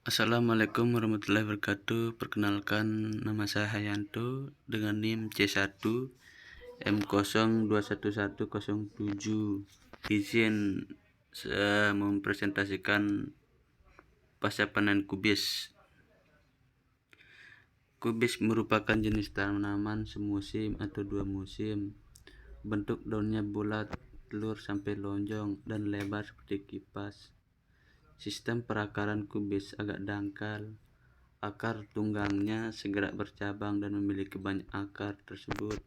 Assalamualaikum warahmatullahi wabarakatuh. Perkenalkan, nama saya Hayanto dengan NIM C1 M021107. Izin saya mempresentasikan pasca panen kubis. Kubis merupakan jenis tanaman semusim atau dua musim. Bentuk daunnya bulat, telur sampai lonjong dan lebar seperti kipas. Sistem perakaran kubis agak dangkal. Akar tunggangnya segera bercabang dan memiliki banyak akar tersebut.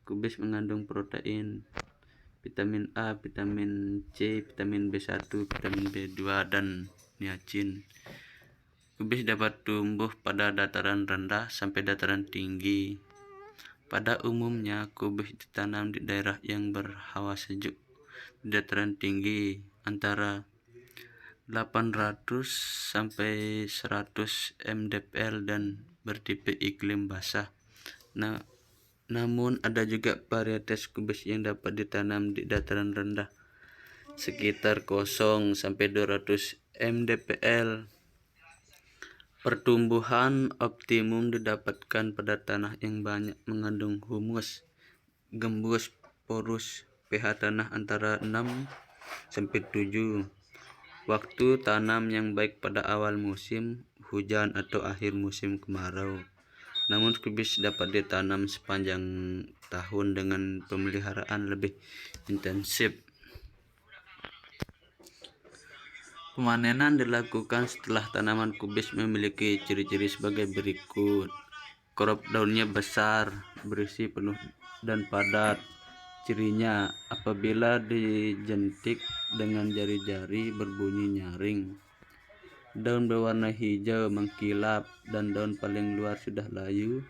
Kubis mengandung protein, vitamin A, vitamin C, vitamin B1, vitamin B2, dan niacin. Kubis dapat tumbuh pada dataran rendah sampai dataran tinggi. Pada umumnya, kubis ditanam di daerah yang berhawa sejuk di dataran tinggi antara 800 sampai 100 mdpl dan bertipe iklim basah. Namun ada juga varietas kubis yang dapat ditanam di dataran rendah sekitar 0 sampai 200 mdpl. Pertumbuhan optimum didapatkan pada tanah yang banyak mengandung humus, gembus, porus, pH tanah antara 6 sampai 7. Waktu tanam yang baik pada awal musim hujan atau akhir musim kemarau. Namun kubis dapat ditanam sepanjang tahun dengan pemeliharaan lebih intensif. Pemanenan dilakukan setelah tanaman kubis memiliki ciri-ciri sebagai berikut. Crop daunnya besar, berisi penuh dan padat. Cirinya apabila dijentik dengan jari-jari berbunyi nyaring. Daun berwarna hijau mengkilap dan daun paling luar sudah layu.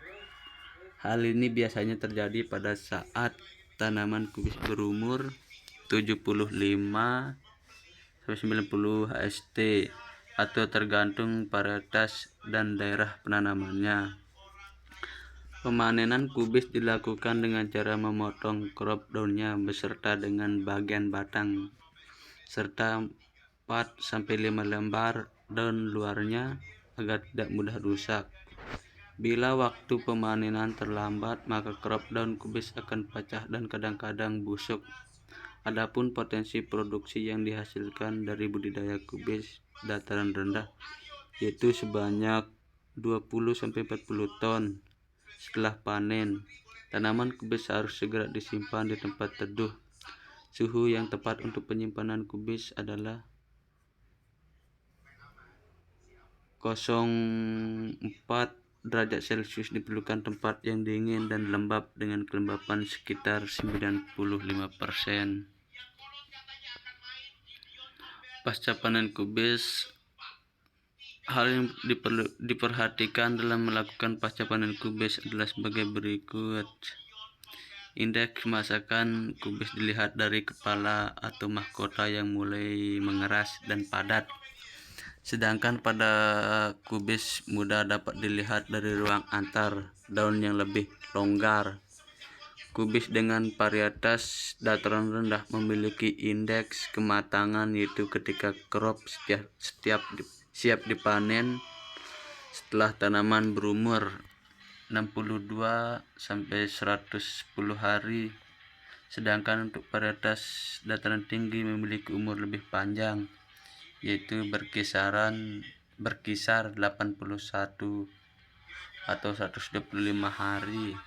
Hal ini biasanya terjadi pada saat tanaman kubis berumur 75 sampai 90 HST atau tergantung varietas dan daerah penanamannya. Pemanenan kubis dilakukan dengan cara memotong crop daunnya beserta dengan bagian batang serta 4 sampai 5 lembar daun luarnya agar tidak mudah rusak. Bila waktu pemanenan terlambat, maka crop daun kubis akan pecah dan kadang-kadang busuk. Adapun potensi produksi yang dihasilkan dari budidaya kubis dataran rendah yaitu sebanyak 20 sampai 40 ton. Setelah panen, tanaman kubis harus segera disimpan di tempat teduh. Suhu yang tepat untuk penyimpanan kubis adalah 0,4 derajat Celcius. Diperlukan tempat yang dingin dan lembab dengan kelembapan sekitar 95%. Pasca panen kubis, hal yang diperhatikan dalam melakukan pasca panen kubis adalah sebagai berikut. Indeks kemasakan kubis dilihat dari kepala atau mahkota yang mulai mengeras dan padat. Sedangkan pada kubis muda dapat dilihat dari ruang antar daun yang lebih longgar. Kubis dengan varietas dataran rendah memiliki indeks kematangan yaitu ketika crop siap dipanen setelah tanaman berumur 62 sampai 110 hari. Sedangkan untuk varietas dataran tinggi memiliki umur lebih panjang yaitu berkisar 81 atau 125 hari.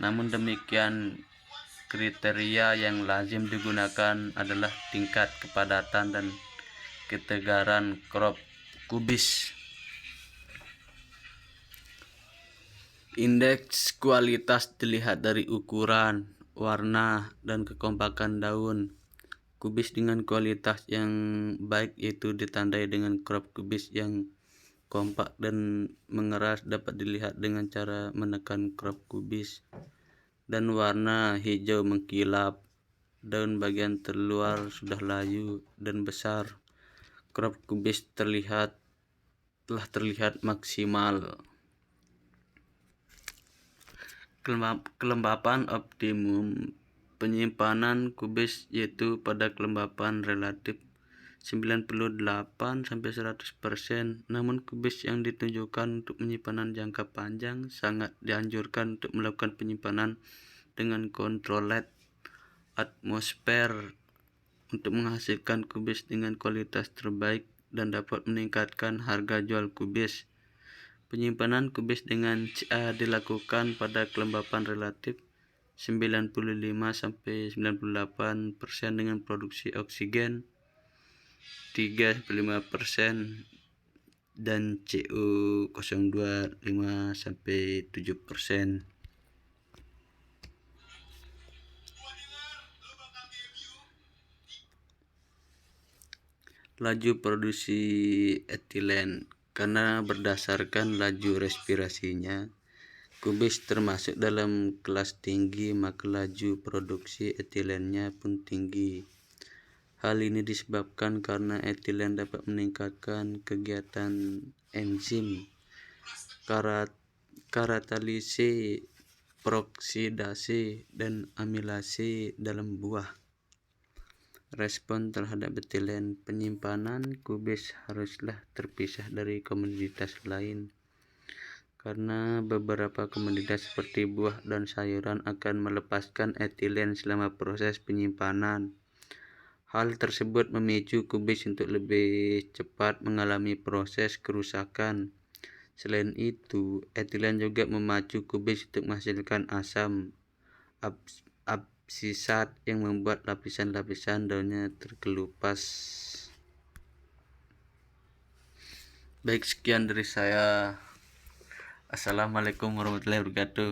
Namun demikian, kriteria yang lazim digunakan adalah tingkat kepadatan dan ketegaran crop kubis. Indeks kualitas dilihat dari ukuran, warna, dan kekompakan daun. Kubis dengan kualitas yang baik yaitu ditandai dengan crop kubis yang kompak dan mengeras dapat dilihat dengan cara menekan crop kubis. Dan warna hijau mengkilap, daun bagian terluar sudah layu dan besar. Crop kubis telah terlihat maksimal. Kelembapan optimum penyimpanan kubis yaitu pada kelembapan relatif 98-100%. Namun kubis yang ditunjukkan untuk penyimpanan jangka panjang sangat dianjurkan untuk melakukan penyimpanan dengan controlled atmosfer untuk menghasilkan kubis dengan kualitas terbaik dan dapat meningkatkan harga jual kubis. Penyimpanan kubis dengan CA dilakukan pada kelembapan relatif 95-98% dengan produksi oksigen 3-5% dan CO02 5-7%. Laju produksi etilen. Karena berdasarkan laju respirasinya, kubis termasuk dalam kelas tinggi, maka laju produksi etilennya pun tinggi. Hal ini disebabkan karena etilen dapat meningkatkan kegiatan enzim katalase, proksidase, dan amilase dalam buah. Respon terhadap etilen. Penyimpanan kubis haruslah terpisah dari komoditas lain, karena beberapa komoditas seperti buah dan sayuran akan melepaskan etilen selama proses penyimpanan. Hal tersebut memicu kubis untuk lebih cepat mengalami proses kerusakan. Selain itu, etilen juga memacu kubis untuk menghasilkan asam absisat yang membuat lapisan-lapisan daunnya terkelupas. Baik, sekian dari saya. Assalamualaikum warahmatullahi wabarakatuh.